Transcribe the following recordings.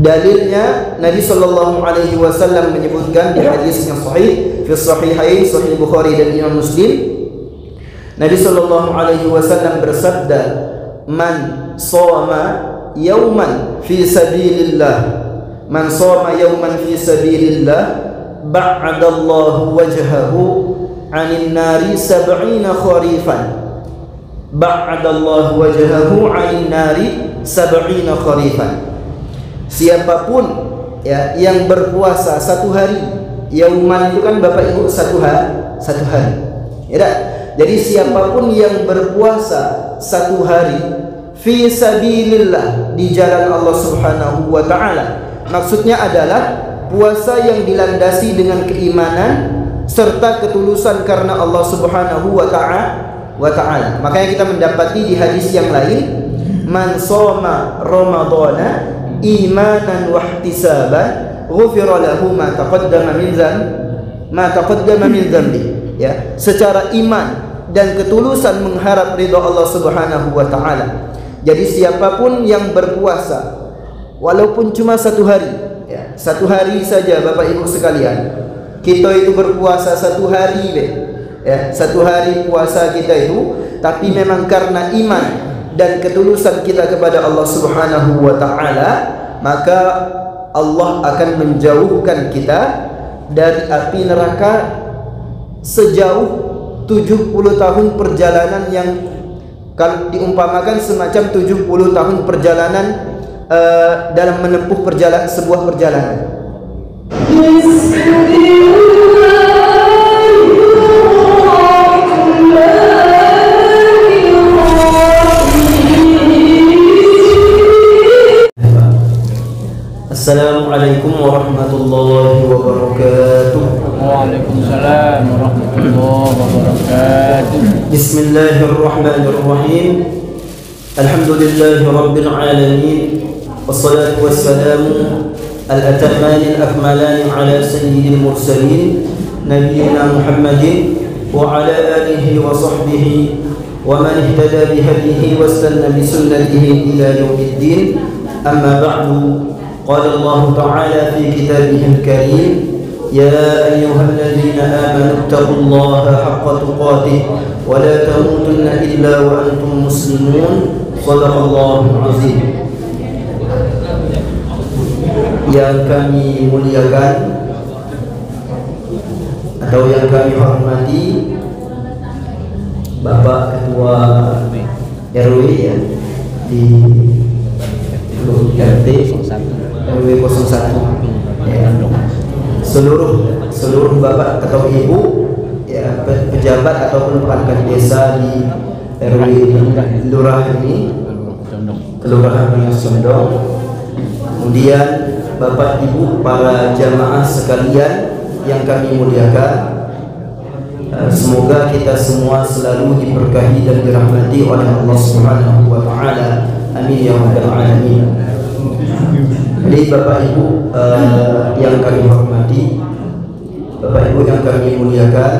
Dalilnya Nabi sallallahu alaihi wasallam menyebutkan di hadis yang sahih fi sahihain, sahih Bukhari dan Imam Muslim. Nabi sallallahu alaihi wasallam bersabda, "Man shoma yauman fi sabilillah, man shoma yauman fi sabilillah, ba'adallahu wajhahu 'anil nari 70 kharifan." Ba'adallahu wajhahu 'anil nari 70 kharifan. Siapapun ya yang berpuasa satu hari, yauman itu kan Bapak Ibu satu hari. Ya tak? Jadi siapapun yang berpuasa satu hari fi sabilillah, di jalan Allah Subhanahu wa taala. Maksudnya adalah puasa yang dilandasi dengan keimanan serta ketulusan karena Allah Subhanahu wa taala. Makanya kita mendapati di hadis yang lain, man shoma ramadhana imanan wa ihtisaban ghufira lahu ma taqaddama min dhanbi. Ya, secara iman dan ketulusan mengharap ridha Allah Subhanahu wa taala. Jadi siapapun yang berpuasa walaupun cuma satu hari, ya, satu hari saja Bapak Ibu sekalian. Kita itu berpuasa satu hari, ya, satu hari puasa kita itu, tapi memang karena iman dan ketulusan kita kepada Allah Subhanahu wa taala, maka Allah akan menjauhkan kita dari api neraka sejauh 70 tahun perjalanan, yang kalau diumpamakan semacam 70 tahun perjalanan dalam menempuh sebuah perjalanan. Assalamualaikum warahmatullahi wabarakatuh. Waalaikumsalam warahmatullahi wabarakatuh. Bismillahirrahmanirrahim. Alhamdulillahi rabbil alamin. Wassalatu wassalamu al-atamani al-akmalani ala sayyidil mursalin nabiyyina Muhammadin wa ala alihi wa sahbihi wa man ihtada bihadihi wastanna bi sunnatihi ila yaumiddin. Amma ba'du. قال الله تعالى في كتابه الكريم يا أيها الذين آمنوا اتقوا الله حق تقاته ولا تموتن إلا وأنتم مسلمون صدق الله العظيم. Yang kami muliakan atau yang kami hormati Bapak Ketua RW ya, di RT RW 01 ya, seluruh Bapak atau Ibu ya, pejabat ataupun perangkat desa di RW Lurah ini, Kelurahan Condong, kemudian Bapak Ibu para jamaah sekalian yang kami muliakan, semoga kita semua selalu diberkahi dan dirahmati oleh Allah Subhanahu wa taala. Amin ya rabbal alamin. Jadi Bapak Ibu yang kami hormati, Bapak Ibu yang kami muliakan,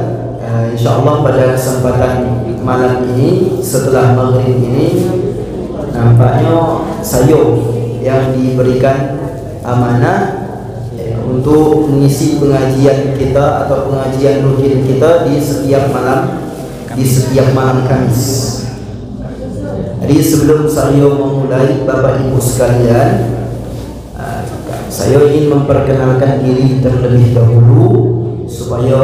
insyaallah pada kesempatan malam ini setelah maghrib ini, nampaknya saya yang diberikan amanah untuk mengisi pengajian kita atau pengajian rutin kita di setiap malam Kamis. Jadi sebelum saya memulai, Bapak Ibu sekalian, saya ingin memperkenalkan diri terlebih dahulu supaya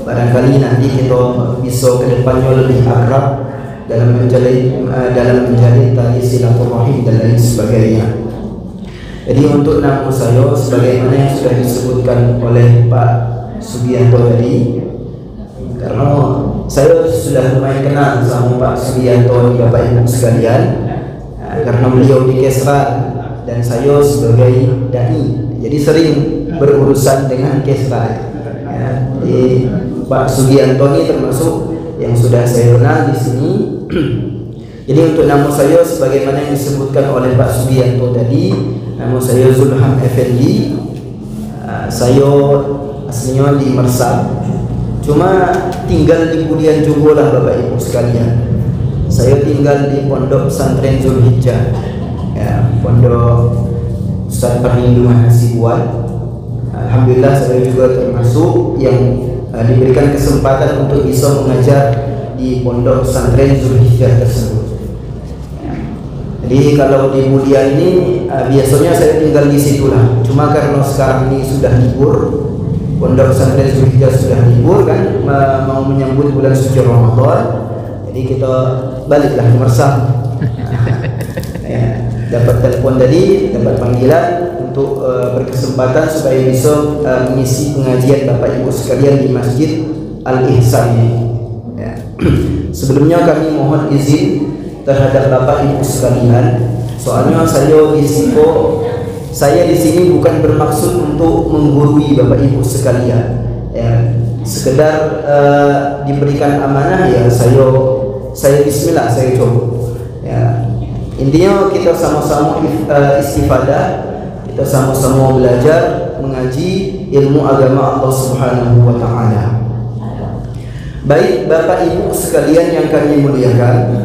barangkali nanti kita bisa ke depannya lebih akrab dalam menjalin tali silaturahim dan lain sebagainya. Jadi untuk nama saya sebagaimana yang sudah disebutkan oleh Pak Sugianto tadi, karena saya sudah lumayan kenal sama Pak Sugianto di Bapak Ibu sekalian, karena beliau di Kesra dan saya sebagai dai, jadi sering berurusan dengan Kesra ya. Jadi Pak Sugianto ini termasuk yang sudah saya kenal di sini. Jadi untuk nama saya sebagaimana yang disebutkan oleh Pak Sugianto tadi, nama saya Zulham Effendi. Saya aslinya di Mersab, cuma tinggal di Budian Jumbo lah Bapak Ibu sekalian. Saya tinggal di Pondok Pesantren Zulhijjah ya, Pondok Ustaz Perlindung Hasibuan. Alhamdulillah saya juga termasuk yang diberikan kesempatan untuk bisa mengajar di pondok pesantren Zulhijjah tersebut. Jadi kalau di Mulia ini biasanya saya tinggal di situlah. Cuma karena sekarang ini sudah libur, pondok pesantren Zulhijjah sudah libur kan, mau menyambut bulan suci Ramadan. Jadi kita baliklah ke Mersam. Ya, dapat telepon tadi, dapat panggilan untuk berkesempatan supaya bisa mengisi pengajian Bapak Ibu sekalian di Masjid Al-Ihsan ini. Ya. Sebelumnya kami mohon izin terhadap Bapak Ibu sekalian. Soalnya saya di sini bukan bermaksud untuk menggurui Bapak Ibu sekalian. Ya, sekedar diberikan amanah ya saya bismillah saya coba. Ya. Intinya kita sama-sama istifadah, kita sama-sama belajar mengaji ilmu agama Allah Subhanahu wa taala. Baik Bapak Ibu sekalian yang kami muliakan,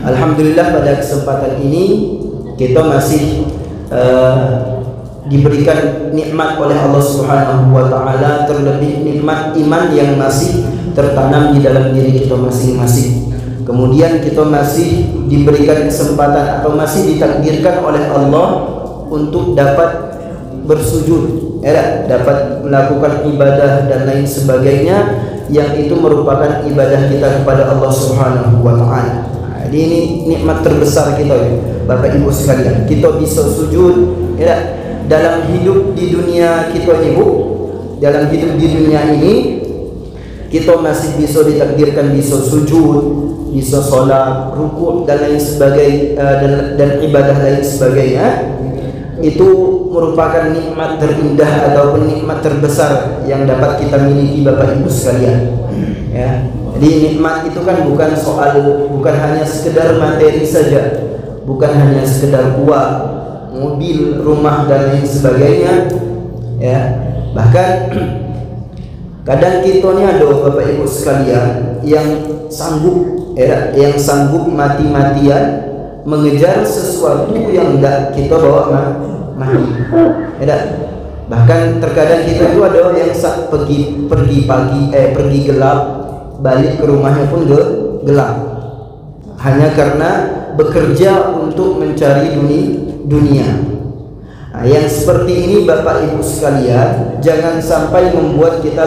alhamdulillah pada kesempatan ini kita masih diberikan nikmat oleh Allah Subhanahu wa taala, terlebih nikmat iman yang masih tertanam di dalam diri kita masing-masing. Kemudian kita masih diberikan kesempatan atau masih ditakdirkan oleh Allah untuk dapat bersujud, ya, dapat melakukan ibadah dan lain sebagainya yang itu merupakan ibadah kita kepada Allah Subhanahu wa taala. Jadi ini nikmat terbesar kita ya, Bapak Ibu sekalian. Kita bisa sujud ya, dalam hidup di dunia kita Ibu. Dalam hidup di dunia ini kita masih bisa ditakdirkan bisa sujud, bisa sholat, rukuk dan lain sebagainya dan ibadah lain sebagainya. Itu merupakan nikmat terindah ataupun nikmat terbesar yang dapat kita miliki Bapak Ibu sekalian. Ya. Jadi nikmat itu kan bukan hanya sekedar materi saja, bukan hanya sekedar uang, mobil, rumah dan lain sebagainya. Ya. Bahkan kadang kita ini ada Bapak Ibu sekalian yang sanggup mati-matian mengejar sesuatu yang tidak kita bawa mati. Ya, bahkan terkadang kita itu ada yang pergi gelap, balik ke rumahnya pun gelap, hanya karena bekerja untuk mencari dunia. Nah, yang seperti ini Bapak Ibu sekalian, jangan sampai membuat kita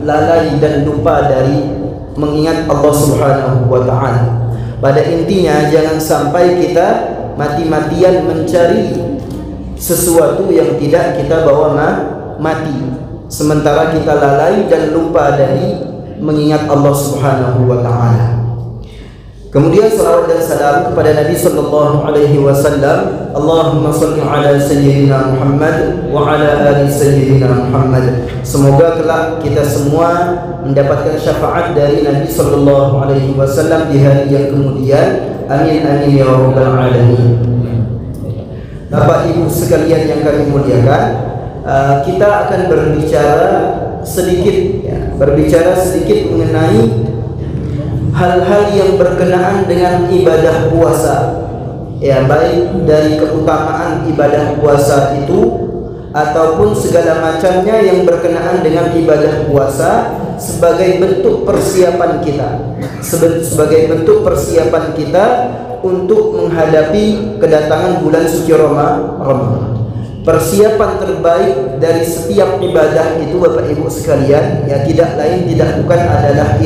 lalai dan lupa dari mengingat Allah Subhanahu wa taala. Pada intinya jangan sampai kita mati-matian mencari sesuatu yang tidak kita bawa mati, sementara kita lalai dan lupa dari mengingat Allah Subhanahu wa taala. Kemudian salawat dan salam kepada Nabi sallallahu alaihi wasallam. Allahumma shalli ala sayyidina Muhammad wa ala ali sayyidina Muhammad. Semoga kelak kita semua mendapatkan syafaat dari Nabi sallallahu alaihi wasallam di hari yang kemudian. Amin amin ya rabbal alamin. Bapak Ibu sekalian yang kami muliakan, kita akan berbicara sedikit mengenai hal-hal yang berkenaan dengan ibadah puasa, ya, baik dari keutamaan ibadah puasa itu ataupun segala macamnya yang berkenaan dengan ibadah puasa sebagai bentuk persiapan kita untuk menghadapi kedatangan bulan suci Ramadan. Persiapan terbaik dari setiap ibadah itu Bapak Ibu sekalian, ya, tidak lain tidak bukan adalah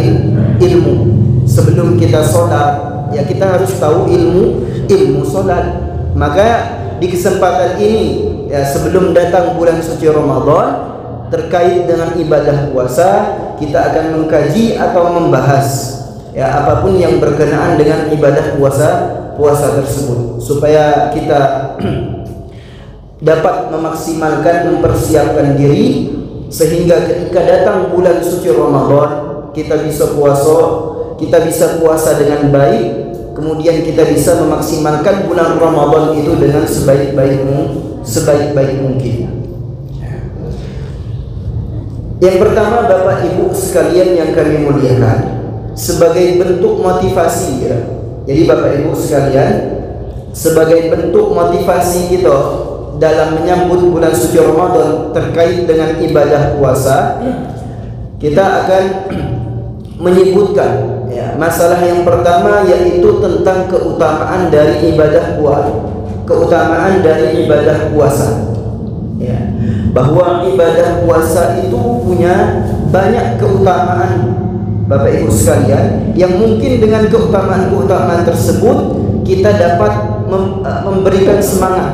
ilmu. Sebelum kita sholat, ya, kita harus tahu ilmu sholat. Maka di kesempatan ini, ya, sebelum datang bulan suci Ramadan, terkait dengan ibadah puasa, kita akan mengkaji atau membahas, ya, apapun yang berkenaan dengan ibadah puasa tersebut, supaya kita dapat memaksimalkan, mempersiapkan diri sehingga ketika datang bulan suci Ramadan kita bisa puasa dengan baik, kemudian kita bisa memaksimalkan bulan Ramadan itu dengan sebaik-baik mungkin. Yang pertama Bapak Ibu sekalian yang kami muliakan, sebagai bentuk motivasi, ya. Jadi Bapak Ibu sekalian, sebagai bentuk motivasi kita dalam menyambut bulan suci Ramadan terkait dengan ibadah puasa, kita akan menyebutkan ya, masalah yang pertama yaitu tentang keutamaan dari ibadah puasa. Ya, bahwa ibadah puasa itu punya banyak keutamaan, Bapak Ibu sekalian, yang mungkin dengan keutamaan tersebut kita dapat memberikan semangat,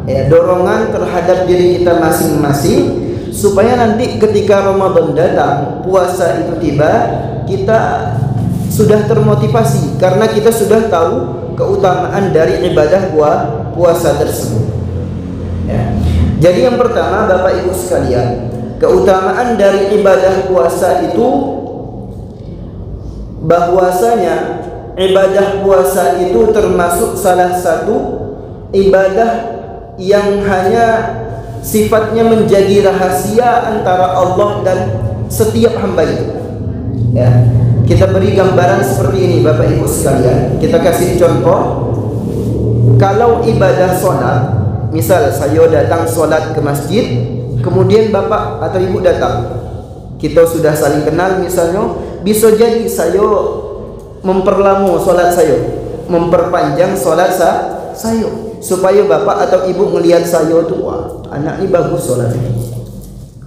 ya, dorongan terhadap diri kita masing-masing, supaya nanti ketika Ramadan datang, puasa itu tiba, kita sudah termotivasi karena kita sudah tahu keutamaan dari ibadah puasa tersebut. Ya. Jadi yang pertama, Bapak Ibu sekalian, keutamaan dari ibadah puasa itu bahwasanya ibadah puasa itu termasuk salah satu ibadah yang hanya sifatnya menjadi rahasia antara Allah dan setiap hamba itu. Ya, kita beri gambaran seperti ini, Bapak Ibu sekalian. Kita kasih contoh. Kalau ibadah sholat, misal saya datang sholat ke masjid, kemudian Bapak atau Ibu datang, kita sudah saling kenal misalnya, bisa jadi saya memperlama sholat saya, memperpanjang sholat saya, supaya Bapak atau Ibu melihat saya tuh, wah, anak ini bagus sholatnya,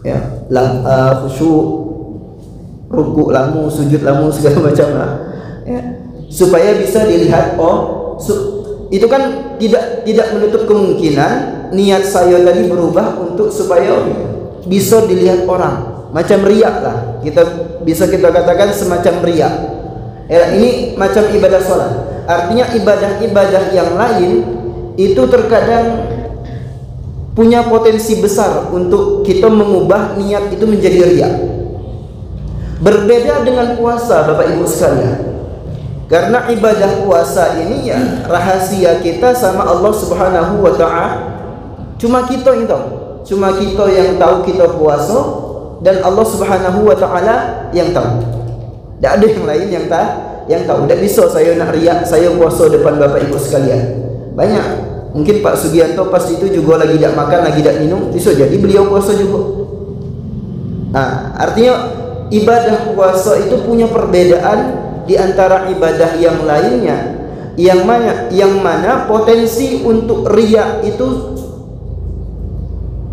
ya, khusyuk, rukuk lama, sujud lama, segala macam lah, ya, supaya bisa dilihat. Itu kan tidak menutup kemungkinan niat saya tadi berubah untuk supaya bisa dilihat orang, macam riak lah, kita katakan semacam riak. Ya, ini macam ibadah sholat. Artinya ibadah-ibadah yang lain itu terkadang punya potensi besar untuk kita mengubah niat itu menjadi riak. Berbeda dengan puasa, Bapak Ibu sekalian. Karena ibadah puasa ini ya rahasia kita sama Allah Subhanahu wa ta'ala. Cuma kita yang tahu. Cuma kita yang tahu kita puasa, dan Allah Subhanahu wa ta'ala yang tahu. Tidak ada yang lain yang tahu. Tidak bisa saya nak riak saya puasa depan Bapak Ibu sekalian. Banyak. Mungkin Pak Sugianto pas itu juga lagi tidak makan, lagi tidak minum, bisa jadi beliau puasa juga. Nah, artinya ibadah puasa itu punya perbedaan di antara ibadah yang lainnya, yang mana potensi untuk riya itu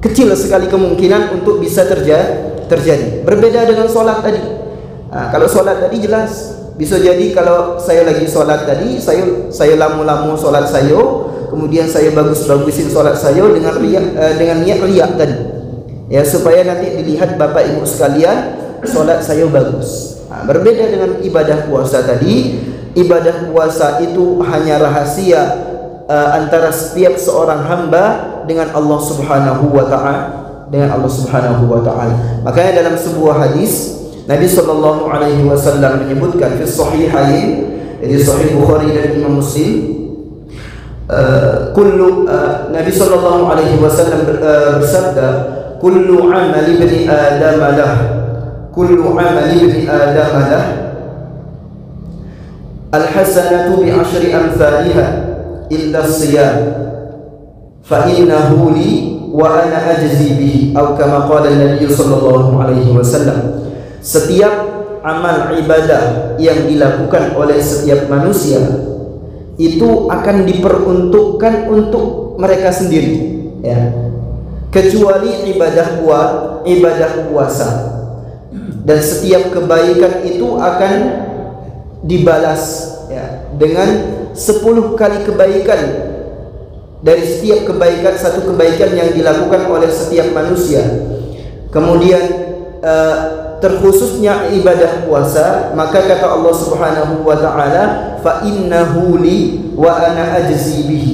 kecil sekali kemungkinan untuk bisa terjadi. Berbeda dengan sholat tadi. Nah, kalau sholat tadi jelas bisa jadi kalau saya lagi sholat tadi, saya lamu-lamu sholat saya, kemudian saya bagusin sholat saya dengan niat riya tadi, ya, supaya nanti dilihat Bapak Ibu sekalian sholat saya bagus. Nah, berbeda dengan ibadah puasa tadi. Ibadah puasa itu hanya rahasia antara setiap seorang hamba dengan Allah Subhanahu wa ta'ala. Makanya dalam sebuah hadis Nabi sallallahu alaihi wasallam menyebutkan fi sahihain, jadi sahih Bukhari dan Imam Muslim, Nabi sallallahu alaihi wasallam bersabda, kullu amali ibni adam lah, kullu amali ibni adam lah, al-hasanatu bi 'ashri amsalha illa as-siyam fa innahu li wa ana ajzi bihi, atau kama qala Nabi sallallahu alaihi wasallam. Setiap amal ibadah yang dilakukan oleh setiap manusia itu akan diperuntukkan untuk mereka sendiri, ya, kecuali ibadah puasa. Dan setiap kebaikan itu akan dibalas, ya, dengan 10 kali kebaikan dari setiap kebaikan, satu kebaikan yang dilakukan oleh setiap manusia. Kemudian terkhususnya ibadah puasa, maka kata Allah Subhanahu wa ta'ala, fa innahu li wa ana ajzi bihi,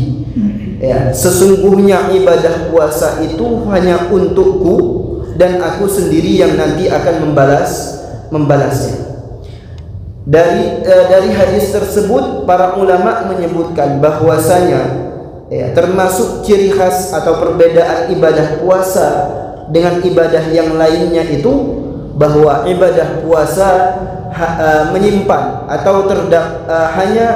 ya, sesungguhnya ibadah puasa itu hanya untukku dan aku sendiri yang nanti akan membalasnya. Dari hadis tersebut para ulama menyebutkan bahwasanya, ya, termasuk ciri khas atau perbedaan ibadah puasa dengan ibadah yang lainnya itu bahwa ibadah puasa menyimpan atau hanya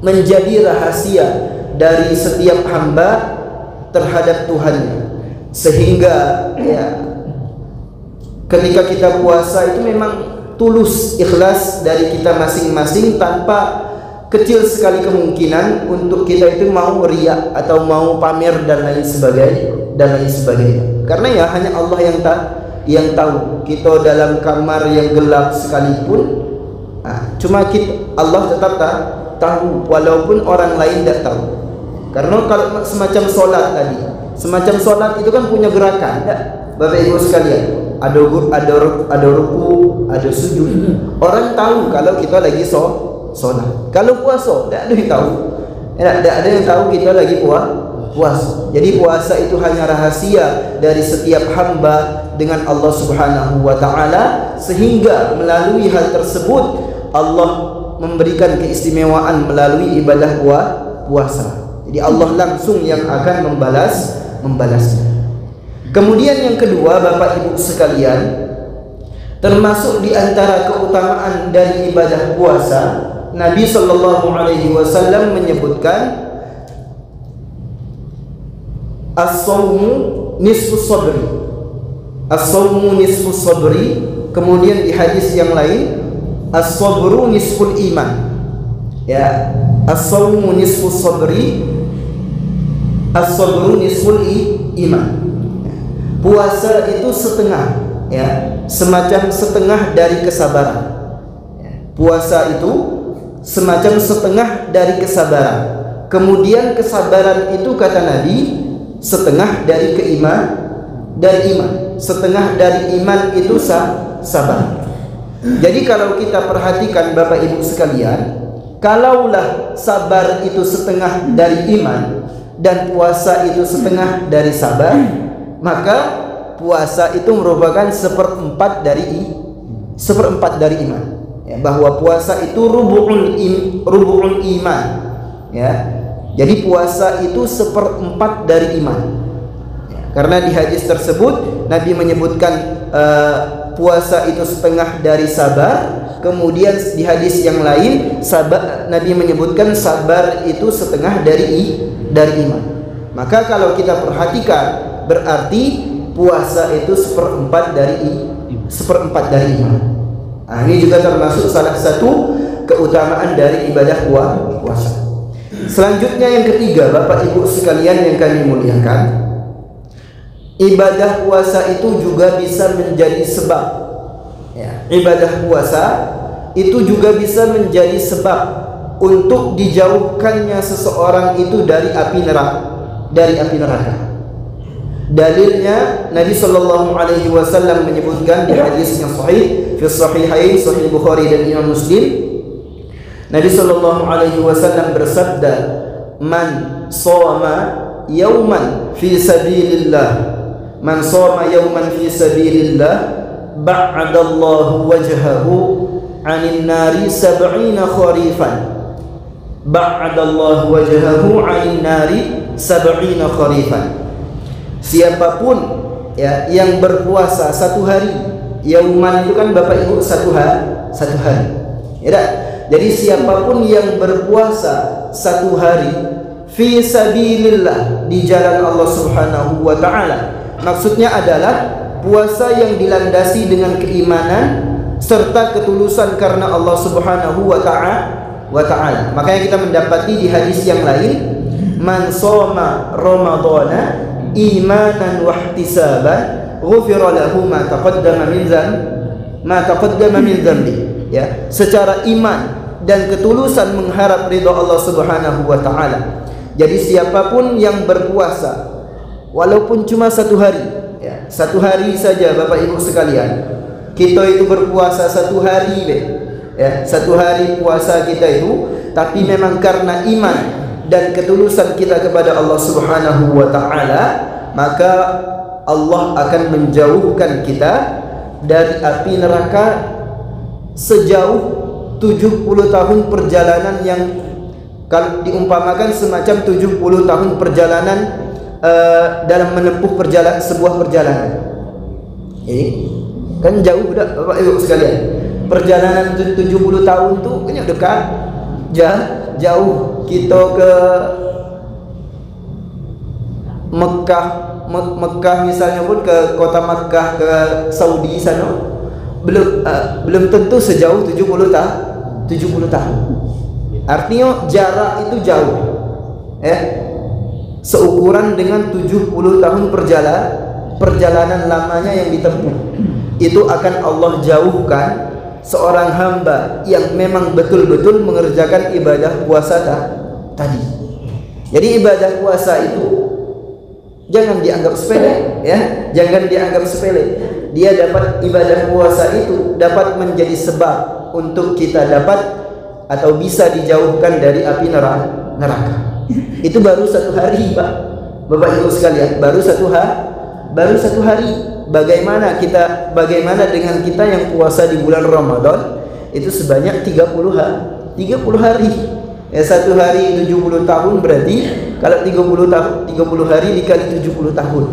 menjadi rahasia dari setiap hamba terhadap Tuhannya, sehingga ya ketika kita puasa itu memang tulus, ikhlas dari kita masing-masing, tanpa kecil sekali kemungkinan untuk kita itu mau riya atau mau pamer dan lain sebagainya. Karena ya hanya Allah yang tahu. Kita dalam kamar yang gelap sekalipun, cuma Allah tetap tahu, walaupun orang lain tidak tahu. Karena kalau semacam solat tadi, semacam solat itu kan punya gerakan, tak? Bapak Ibu sekalian, ada ruku, ada sujud. Orang tahu kalau kita lagi solat. Kalau puasa, tidak ada yang tahu. Tidak ada yang tahu kita lagi puasa. Jadi puasa itu hanya rahasia dari setiap hamba dengan Allah Subhanahu wa Ta'ala, sehingga melalui hal tersebut Allah memberikan keistimewaan melalui ibadah puasa. Jadi Allah langsung yang akan membalasnya. Kemudian yang kedua, Bapak Ibu sekalian, termasuk di antara keutamaan dari ibadah puasa, Nabi sallallahu alaihi wasallam menyebutkan as-sawmu nisfus sabri. As-sawmu nisfus sabri. Kemudian di hadis yang lain, as-sabru nisful iman. Ya, as-sawmu nisfus sabri, as-sabru nisful iman. Puasa itu setengah, ya, semacam setengah dari kesabaran. Puasa itu semacam setengah dari kesabaran. Kemudian kesabaran itu kata Nabi setengah dari iman. Setengah dari iman itu sabar. Jadi kalau kita perhatikan Bapak Ibu sekalian, kalaulah sabar itu setengah dari iman dan puasa itu setengah dari sabar, maka puasa itu merupakan seperempat dari iman. Ya, bahwa puasa itu rubu'ul iman. Ya, jadi puasa itu seperempat dari iman. Ya, karena di hadis tersebut Nabi menyebutkan puasa itu setengah dari sabar. Kemudian di hadis yang lain Nabi menyebutkan sabar itu setengah dari iman. Maka kalau kita perhatikan, berarti puasa itu seperempat dari iman. Nah, ini juga termasuk salah satu keutamaan dari ibadah puasa. Selanjutnya yang ketiga, Bapak Ibu sekalian yang kami muliakan, ibadah puasa itu juga bisa menjadi sebab. Ya, ibadah puasa itu juga bisa menjadi sebab untuk dijauhkannya seseorang itu dari api neraka. Dalilnya Nabi sallallahu alaihi wasallam menyebutkan di hadis yang sahih fi sahihain, sahih Bukhari dan Imam Muslim. Nabi sallallahu alaihi wasallam bersabda, "Man shoma yawman fi sabilillah, man shoma yawman fi sabilillah, ba'adallahu wajhahu 'anil nari 70 kharifan." Ba'adallahu wajhahu 'anil nari 70 kharifan. Siapapun ya yang berpuasa satu hari, yauman itu kan Bapak Ibu satu hari. Ya, jadi siapapun yang berpuasa satu hari fi sabilillah, di jalan Allah Subhanahu wa Ta'ala, maksudnya adalah puasa yang dilandasi dengan keimanan serta ketulusan karena Allah Subhanahu wa Ta'ala. Makanya kita mendapati di hadis yang lain, man shoma ramadhana imanan wa ihtisaban ghufira lahu ma taqaddama min dzambi. Ya, secara iman dan ketulusan mengharap ridha Allah Subhanahu wa Ta'ala. Jadi siapapun yang berpuasa walaupun cuma satu hari, ya, satu hari saja Bapak Ibu sekalian, kita itu berpuasa satu hari, ya, satu hari puasa kita itu, tapi memang karena iman dan ketulusan kita kepada Allah Subhanahu wa Ta'ala, maka Allah akan menjauhkan kita dari api neraka sejauh 70 tahun perjalanan, yang kalau diumpamakan semacam 70 tahun perjalanan dalam menempuh sebuah perjalanan. Jadi kan jauh dah Bapak Ibu sekalian. Perjalanan 70 tahun tuh kan dekat, jauh. Kita ke Mekah misalnya pun, ke kota Mekah, ke Saudi sana, belum tentu sejauh 70 tahun. Artinya jarak itu jauh, seukuran dengan 70 tahun perjalanan lamanya yang ditempuh. Itu akan Allah jauhkan seorang hamba yang memang betul-betul mengerjakan ibadah puasa tadi. Jadi ibadah puasa itu jangan dianggap sepele, jangan dianggap sepele. Dia dapat, ibadah puasa itu dapat menjadi sebab untuk kita dapat atau bisa dijauhkan dari api neraka. Itu baru 1 hari, Pak, Bapak Ibu sekalian, baru satu hari. Bagaimana dengan kita yang puasa di bulan Ramadan itu sebanyak 30 hari. 1 hari 70 tahun, berarti kalau 30 hari dikali 70 tahun.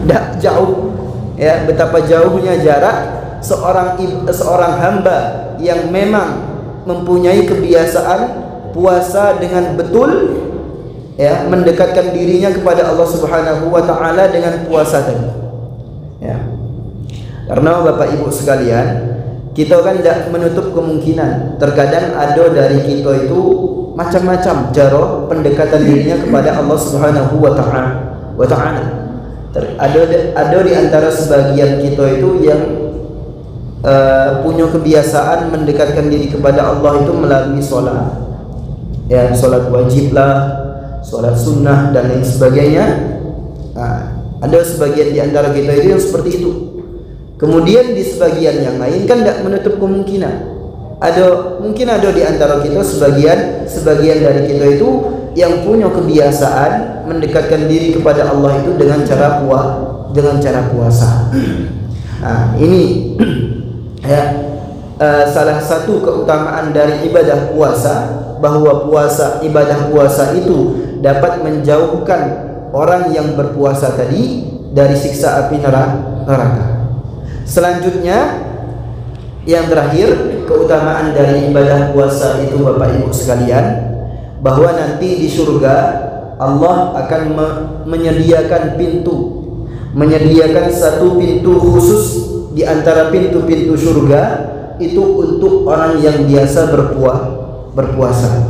Dah jauh, betapa jauhnya jarak seorang hamba yang memang mempunyai kebiasaan puasa dengan betul, mendekatkan dirinya kepada Allah Subhanahu wa taala dengan puasa tadi. Karena Bapak Ibu sekalian, kita kan tidak menutup kemungkinan terkadang ada dari kita itu macam-macam cara pendekatan dirinya kepada Allah Subhanahu wa taala. Ada di antara sebagian kita itu yang punya kebiasaan mendekatkan diri kepada Allah itu melalui sholat, sholat wajib lah, sholat sunnah dan lain sebagainya. Ada sebagian di antara kita itu yang seperti itu. Kemudian di sebagian yang lain kan tidak menutup kemungkinan mungkin ada di antara kita sebagian dari kita itu yang punya kebiasaan mendekatkan diri kepada Allah itu dengan cara puasa. Ini salah satu keutamaan dari ibadah puasa, bahwa ibadah puasa itu dapat menjauhkan orang yang berpuasa tadi dari siksa api neraka. Selanjutnya, yang terakhir, keutamaan dari ibadah puasa itu Bapak Ibu sekalian, bahwa nanti di surga Allah akan menyediakan satu pintu khusus di antara pintu-pintu surga itu untuk orang yang biasa berpuasa.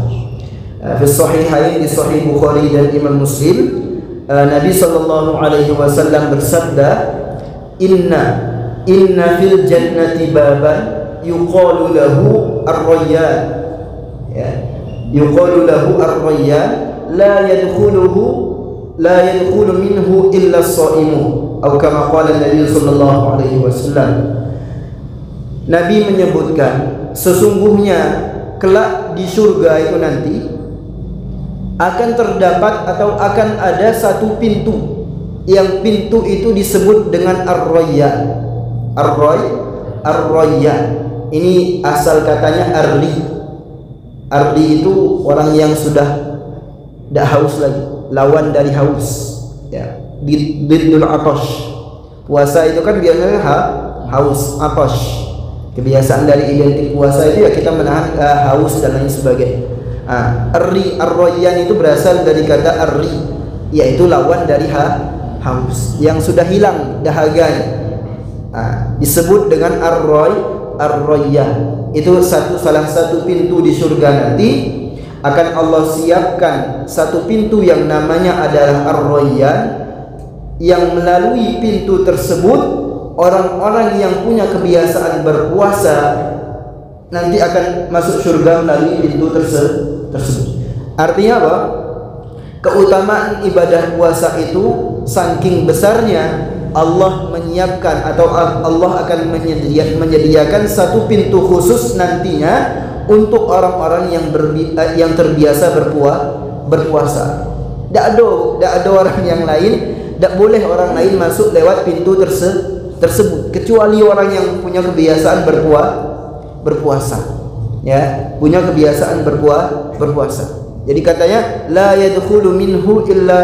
Di Sahihain, di Sahih Bukhari dan Imam Muslim, Nabi sallallahu alaihi wasallam bersabda, Inna fil jannati baban yuqalu lahu ar-rayyan, yuqalu lahu ar-rayyan la yadkhulu minhu illa as-shaimun, atau kama qala Nabi sallallahu alaihi wasallam. Nabi menyebutkan sesungguhnya kelak di surga itu nanti akan terdapat atau akan ada satu pintu, yang pintu itu disebut dengan ar-rayyan. Ar-rayyan ini asal katanya ardi itu orang yang sudah tidak haus lagi, lawan dari haus, diddul atash. Puasa itu kan biasanya haus, atash. Kebiasaan dari identik puasa itu kita menahan haus dan lain sebagainya. Ar-rayyan itu berasal dari kata arri, yaitu lawan dari haus, yang sudah hilang dahaganya. Disebut dengan ar-rayyan. Itu salah satu pintu di surga nanti akan Allah siapkan satu pintu yang namanya adalah ar-rayyan, yang melalui pintu tersebut orang-orang yang punya kebiasaan berpuasa nanti akan masuk surga melalui pintu tersebut. Artinya apa? Keutamaan ibadah puasa itu saking besarnya, Allah menyiapkan atau Allah akan menyediakan satu pintu khusus nantinya untuk orang-orang yang terbiasa berpuasa. Tidak ada orang yang lain, tidak boleh orang lain masuk lewat pintu tersebut kecuali orang yang punya kebiasaan berpuasa, punya kebiasaan berpuasa. Jadi katanya la yadkhulu minhu illa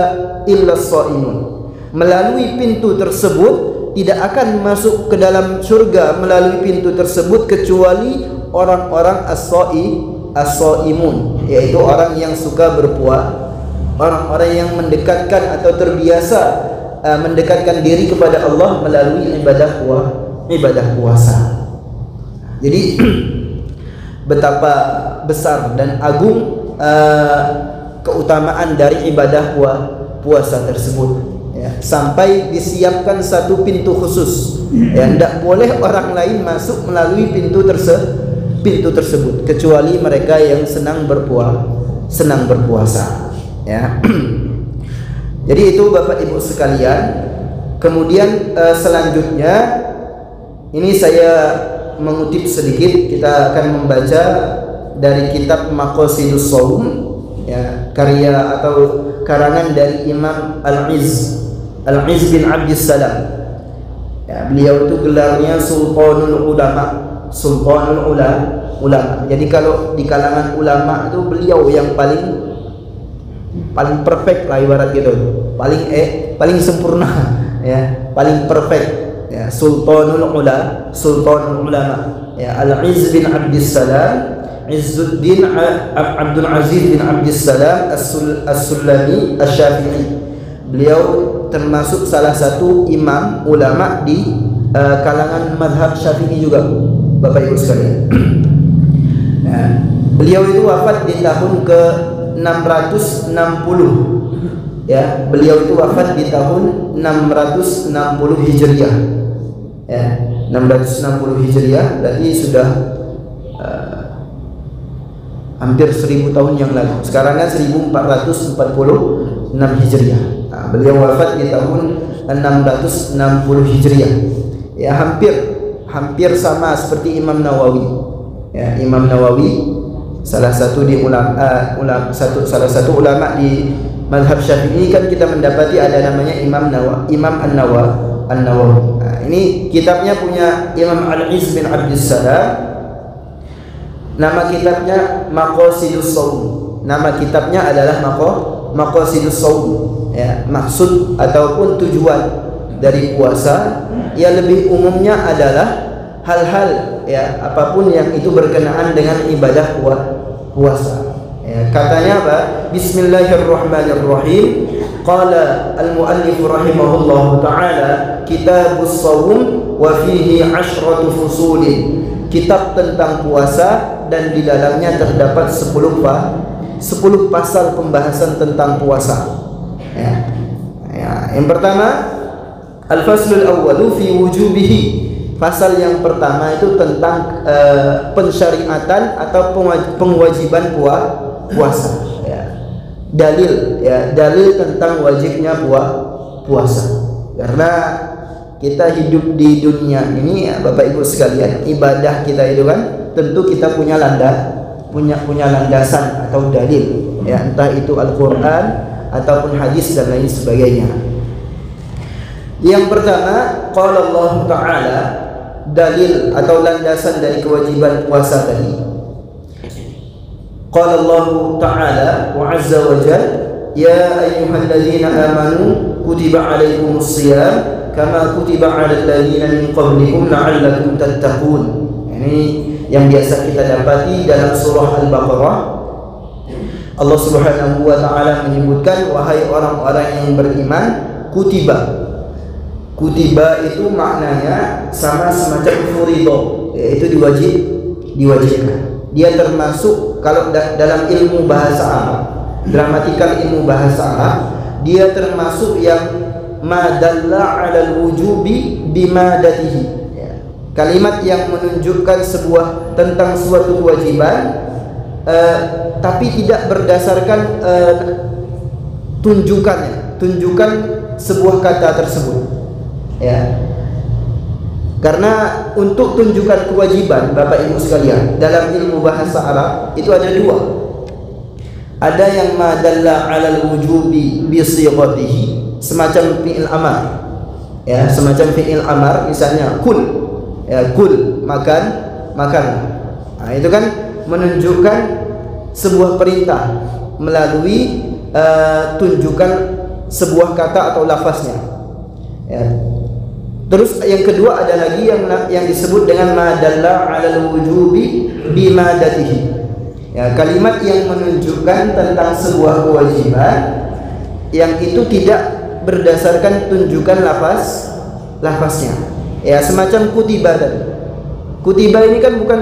as-shaimun. Melalui pintu tersebut tidak akan masuk ke dalam surga melalui pintu tersebut kecuali orang-orang as-shaimun, yaitu orang yang suka orang-orang yang mendekatkan atau terbiasa mendekatkan diri kepada Allah melalui ibadah puasa. Jadi betapa besar dan agung keutamaan dari ibadah puasa tersebut, ya, sampai disiapkan satu pintu khusus, ya, tidak boleh orang lain masuk melalui pintu tersebut kecuali mereka yang senang berpuasa, ya. Jadi itu Bapak Ibu sekalian. Kemudian selanjutnya ini saya mengutip sedikit, kita akan membaca dari kitab Maqasidus Shaum, ya, karya atau karangan dari Imam Al-Izz bin Abdissalam, ya, beliau itu gelarnya Sultanul Ulama. Jadi kalau di kalangan ulama itu beliau yang paling perfect lah, ibarat gitu, paling sempurna, ya, paling perfect, ya, Sultanul Ulama, ya, Al-Izz bin Abdissalam, Izzuddin Abdul Aziz bin Abdissalam As-Sulami Asy-Syafi'i. Beliau termasuk salah satu imam ulama di kalangan mazhab Syafi'i juga, Bapak Ibu sekalian. Nah, beliau itu wafat di tahun ke-660, ya, beliau itu wafat di tahun 660 Hijriah, ya, 660 Hijriah, berarti sudah hampir 1000 tahun yang lalu. Sekarang kan 1446 Hijriah. Nah, beliau wafat di tahun 660 Hijriah. Ya, hampir sama seperti Imam Nawawi. Ya, Imam Nawawi salah satu ulama di mazhab Syafi'i, kan kita mendapati ada namanya Imam An-Nawawi. Nah, ini kitabnya punya Imam Al-Izz bin Abdissalam. Nama kitabnya Maqasidus Shaum. Nama kitabnya adalah Maqasidus Shaum, ya, maksud ataupun tujuan dari puasa. Ya, lebih umumnya adalah hal-hal, ya, apapun yang itu berkenaan dengan ibadah puasa. Ya, katanya apa? Bismillahirrahmanirrahim. Qala al-muallif rahimahullahu taala, Kitabus Shaum wa fihi 'ashratu fusulin. Kitab tentang puasa dan di dalamnya terdapat 10 pasal pembahasan tentang puasa. Ya. Yang pertama, al-faslul awwalu fi wujubihi. Pasal yang pertama itu tentang pensyariatan atau pengwajiban puasa. Ya. Dalil tentang wajibnya puasa. Karena kita hidup di dunia ini, ya, Bapak Ibu sekalian, ibadah kita itu kan tentu kita punya landasan atau dalil, ya, entah itu Al-Quran ataupun hadis dan lain sebagainya. Yang pertama, qala Allah Ta'ala, dalil atau landasan dari kewajiban puasa tadi. Qala Allah Ta'ala wa azza wa jalla, ya ayyuhalladzina amanu kutiba alaikumus shiyam kama kutiba 'alal ladzina min qablikum la'allakum tattaqun. Ini yang biasa kita dapati dalam surah Al-Baqarah. Allah Subhanahu wa taala menyebutkan, wahai orang-orang yang beriman, kutiba. Kutiba itu maknanya sama semacam furido, yaitu diwajibkan. Dia termasuk, kalau dalam ilmu bahasa Arab, gramatikal ilmu bahasa Arab, dia termasuk yang madalla 'alal wujubi bimadatihi, ya, kalimat yang menunjukkan tentang suatu kewajiban, tapi tidak berdasarkan tunjukan sebuah kata tersebut, ya. Karena untuk tunjukkan kewajiban, Bapak Ibu sekalian, dalam ilmu bahasa Arab itu ada dua. Ada yang madalla 'alal wujubi bi sighatihi, semacam fi'il amar, ya, semacam fi'il amar, misalnya kul, ya, kul, makan. Nah, itu kan menunjukkan sebuah perintah melalui tunjukkan sebuah kata atau lafaznya, ya. Terus yang kedua ada lagi yang disebut dengan madalla 'alal wujubi bimadatihi, ya, kalimat yang menunjukkan tentang sebuah kewajiban yang itu tidak berdasarkan tunjukan lafaznya. Ya, semacam kutiba tadi. Kutiba ini kan bukan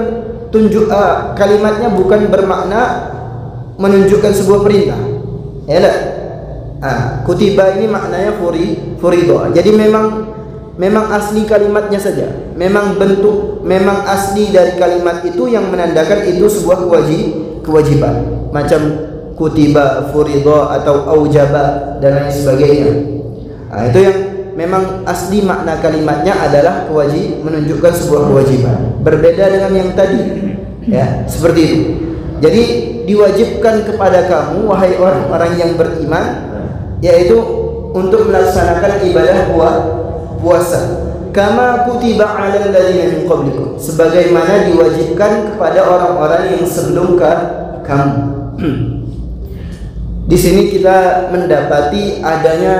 kalimatnya bukan bermakna menunjukkan sebuah perintah. Ya lah. Kutiba ini maknanya furido. Jadi memang asli kalimatnya saja. Memang asli dari kalimat itu yang menandakan itu sebuah kewajiban. Macam kutiba, furido atau aujaba dan lain sebagainya. Itu yang memang asli makna kalimatnya adalah menunjukkan sebuah kewajiban. Berbeda dengan yang tadi. Ya, seperti itu. Jadi diwajibkan kepada kamu wahai orang-orang yang beriman, yaitu untuk melaksanakan ibadah puasa. Kama kutiba 'alal ladzina min qablikum, sebagaimana diwajibkan kepada orang-orang yang sebelum kamu. Di sini kita mendapati adanya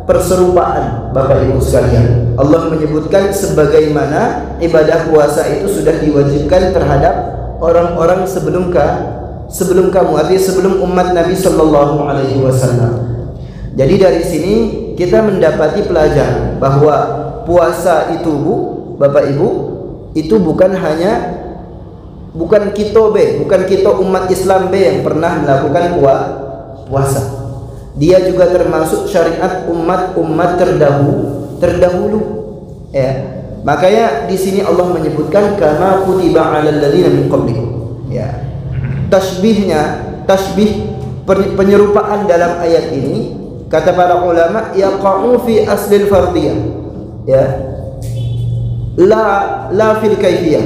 perserupaan Bapak Ibu sekalian. Allah menyebutkan sebagaimana ibadah puasa itu sudah diwajibkan terhadap orang-orang sebelum kamu, artinya sebelum umat Nabi Sallallahu Alaihi Wasallam. Jadi dari sini kita mendapati pelajaran bahwa puasa itu, Bapak Ibu, itu bukan kita umat Islam yang pernah melakukan puasa. Dia juga termasuk syariat umat terdahulu. Ya. Makanya di sini Allah menyebutkan kama kutiba 'alal ladzina min qablikum. Ya. Tasbih penyerupaan dalam ayat ini kata para ulama yaqa'u fi aslil fardiyah. Ya. La fil kaifiyah.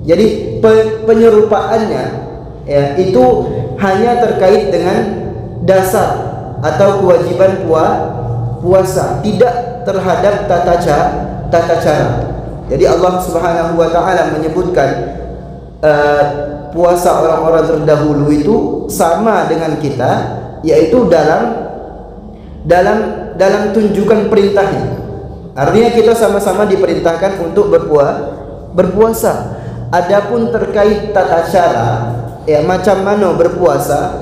Jadi penyerupaannya ya itu hanya terkait dengan dasar atau kewajiban puasa, tidak terhadap tata cara. Jadi Allah Subhanahu wa taala menyebutkan puasa orang-orang terdahulu itu sama dengan kita, yaitu dalam tunjukan perintahnya. Artinya kita sama-sama diperintahkan untuk berpuasa. Adapun terkait tata cara, ya macam mana berpuasa,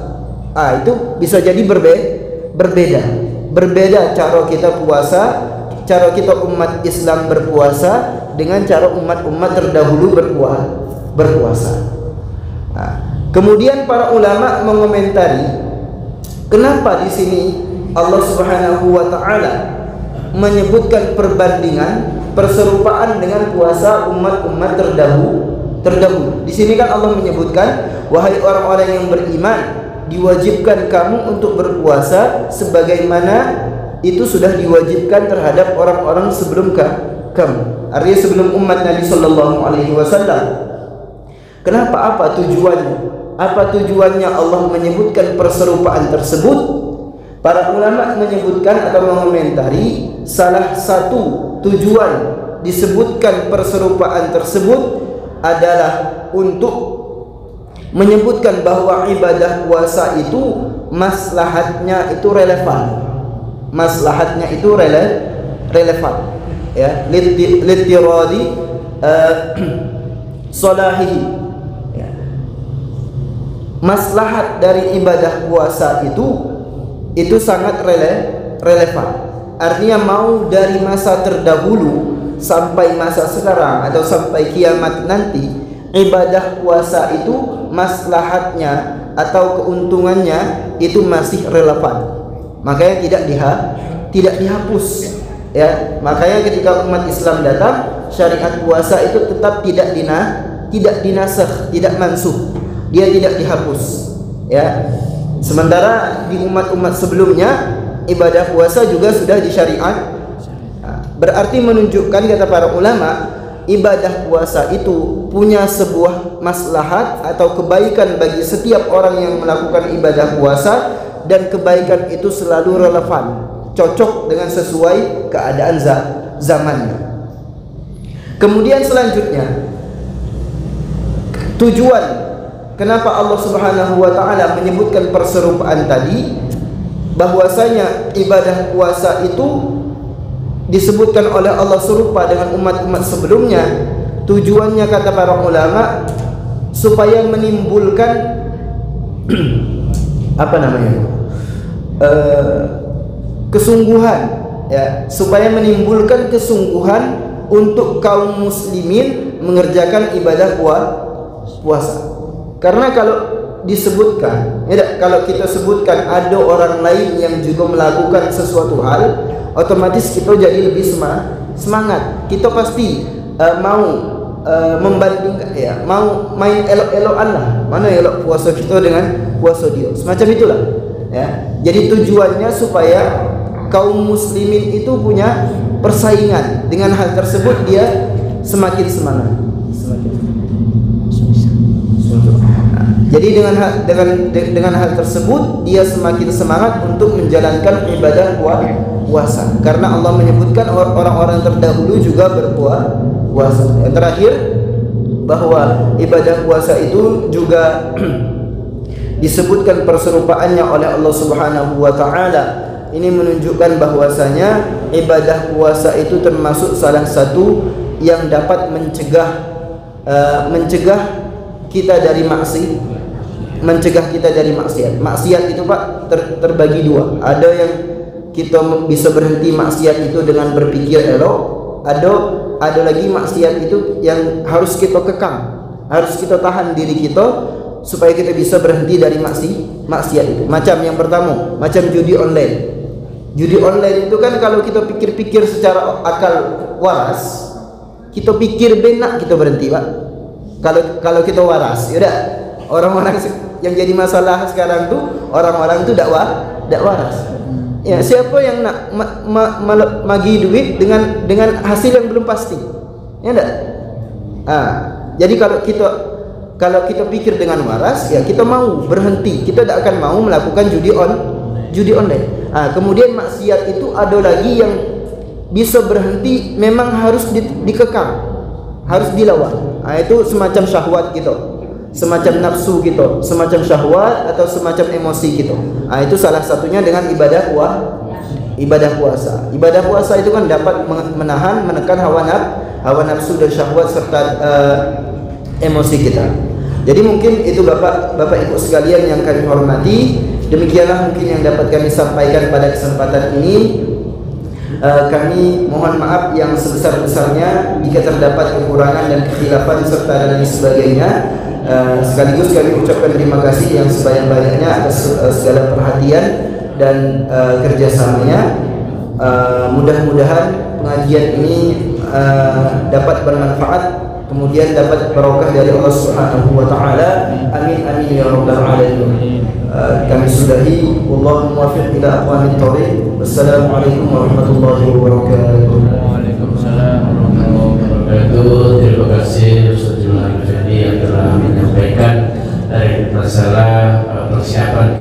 itu bisa jadi berbeda cara kita puasa, cara kita umat Islam berpuasa dengan cara umat-umat terdahulu berpuasa. Kemudian para ulama mengomentari kenapa di sini Allah Subhanahu wa taala menyebutkan perserupaan dengan puasa umat-umat terdahulu. Di sini kan Allah menyebutkan wahai orang-orang yang beriman, diwajibkan kamu untuk berpuasa sebagaimana itu sudah diwajibkan terhadap orang-orang sebelum kamu. Artinya sebelum umat Nabi Sallallahu Alaihi Wasallam. Kenapa? Apa tujuannya Allah menyebutkan perserupaan tersebut? Para ulama menyebutkan atau mengomentari salah satu tujuan disebutkan perserupaan tersebut adalah untuk menyebutkan bahwa ibadah puasa itu maslahatnya itu relevan. Ya, litiradi salahihi. Ya. Maslahat dari ibadah puasa itu sangat relevan. Artinya mau dari masa terdahulu sampai masa sekarang atau sampai kiamat nanti, ibadah puasa itu maslahatnya atau keuntungannya itu masih relevan. Makanya tidak dihapus. Ya, makanya ketika umat Islam datang, syariat puasa itu tetap tidak dinasakh, tidak mansuh. Dia tidak dihapus. Ya. Sementara di umat-umat sebelumnya ibadah puasa juga sudah disyariat. Berarti menunjukkan kata para ulama, ibadah puasa itu punya sebuah maslahat atau kebaikan bagi setiap orang yang melakukan ibadah puasa, dan kebaikan itu selalu relevan, cocok dengan sesuai keadaan zamannya. Kemudian selanjutnya, tujuan kenapa Allah Subhanahu wa taala menyebutkan perserupaan tadi, bahwasanya ibadah puasa itu disebutkan oleh Allah serupa dengan umat-umat sebelumnya. Tujuannya kata para ulama supaya menimbulkan kesungguhan, ya, supaya menimbulkan kesungguhan untuk kaum muslimin mengerjakan ibadah puasa. Karena kalau disebutkan, ya, kalau kita sebutkan ada orang lain yang juga melakukan sesuatu hal, otomatis kita jadi lebih semangat. Kita pasti mau membandingkan, ya, mau main elok-elokan lah, mana elok puasa kita dengan puasa dia, semacam itulah, ya. Jadi tujuannya supaya kaum muslimin itu punya persaingan. Dengan hal tersebut dia semakin semangat. Jadi dengan hal tersebut dia semakin semangat untuk menjalankan ibadah puasa. Karena Allah menyebutkan orang-orang terdahulu juga berpuasa. Yang terakhir, bahwa ibadah puasa itu juga disebutkan perserupaannya oleh Allah Subhanahu wa taala. Ini menunjukkan bahwasanya ibadah puasa itu termasuk salah satu yang dapat mencegah kita dari maksiat. Maksiat itu Pak terbagi dua. Ada yang kita bisa berhenti maksiat itu dengan berpikir elok. Ada lagi maksiat itu yang harus kita kekang, harus kita tahan diri kita supaya kita bisa berhenti dari maksiat itu. Macam yang pertama, macam judi online. Judi online itu kan kalau kita pikir-pikir secara akal waras, kita pikir benak kita berhenti, Pak. Kalau kita waras, ya udah. Orang-orang yang jadi masalah sekarang tuh orang-orang tuh tidak waras. Ya, siapa yang nak magi duit dengan hasil yang belum pasti? Ya enggak? Jadi kalau kita pikir dengan waras, ya kita mau berhenti. Kita tidak akan mau melakukan judi online. Kemudian maksiat itu ada lagi yang bisa berhenti, memang harus dikekang, harus dilawan. Itu semacam syahwat gitu, semacam nafsu gitu, semacam syahwat atau semacam emosi gitu. Itu salah satunya dengan ibadah puasa. Ibadah puasa itu kan dapat menekan hawa nafsu dan syahwat serta emosi kita. Jadi mungkin itu Bapak Ibu sekalian yang kami hormati. Demikianlah mungkin yang dapat kami sampaikan pada kesempatan ini. Kami mohon maaf yang sebesar-besarnya jika terdapat kekurangan dan kekhilafan serta dan lain sebagainya. Sekaligus kami ucapkan terima kasih yang sebanyak-banyaknya atas segala perhatian dan kerjasamanya. Mudah-mudahan pengajian ini dapat bermanfaat, kemudian dapat barokah dari Allah Subhanahu wa taala. Amin amin ya rabbal alamin. Kami sudahi, wallahu muwaffiq ila aqwamit thoriq. Wassalamualaikum warahmatullahi wabarakatuh. Waalaikumsalam warahmatullahi wabarakatuh. Terima kasih Ustaz Jumali yang telah menyampaikan dari masalah persiapan